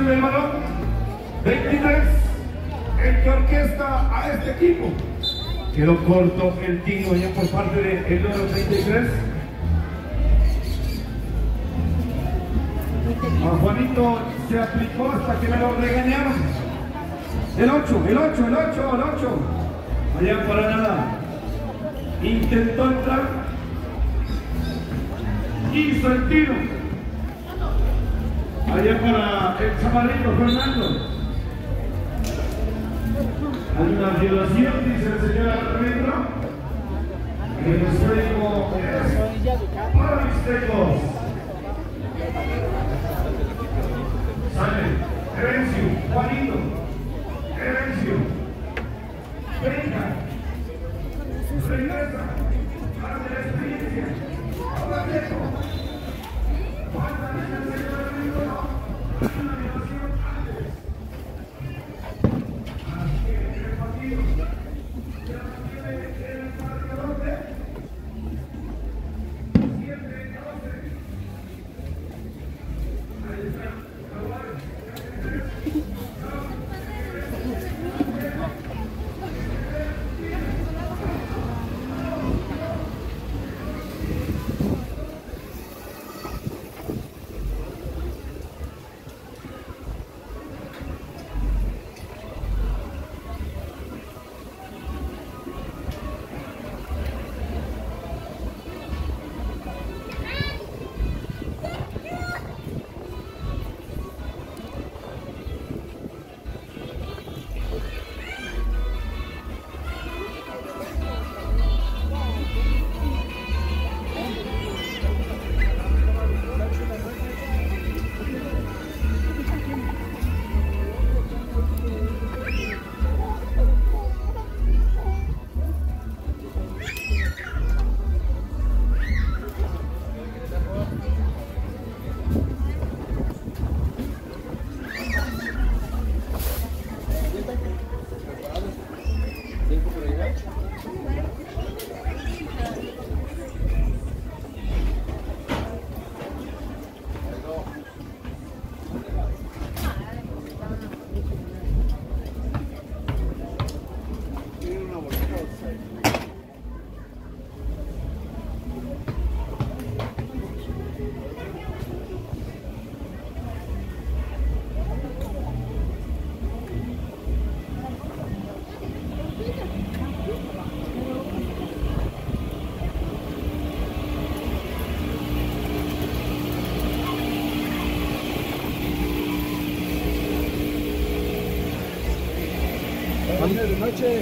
recibe el balón. 23, el que orquesta a este equipo. Quedó corto el tiro ya por parte del número 33. A Juanito se aplicó hasta que me lo regañaron. El 8. Allá para nada. Intentó entrar. Hizo el tiro. Allá para el chavalito Fernando. Hay una violación, dice el señor árbitro. El juego es Aristecos. Sale Herencio, Juanito, Herencio, venga, regresa, hace la experiencia, ahora quieto. Falta de el señor árbitro, una violación antes. Así que el partido ya tiene el marcador de 7-12. Ahí está.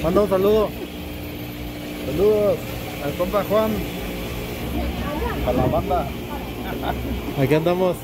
Manda un saludo. Saludos al compa Juan. A la banda. Aquí andamos.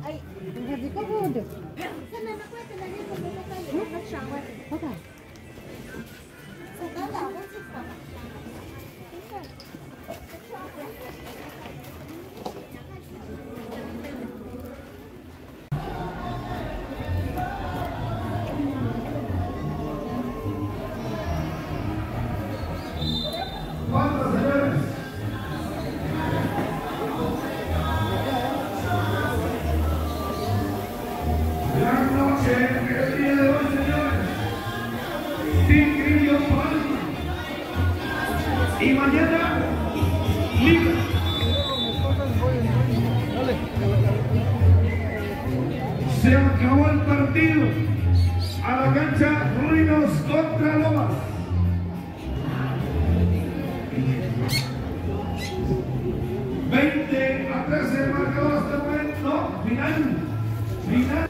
Ay, hindi ko po. Sana na ko ito na niya kung ano kayo. Mag-shower. Okay. Sa tala, what's it from? Y mañana, liga. Se acabó el partido. A la cancha, Ruinos contra Lomas. 20-13 marcador hasta el momento. Final. Final.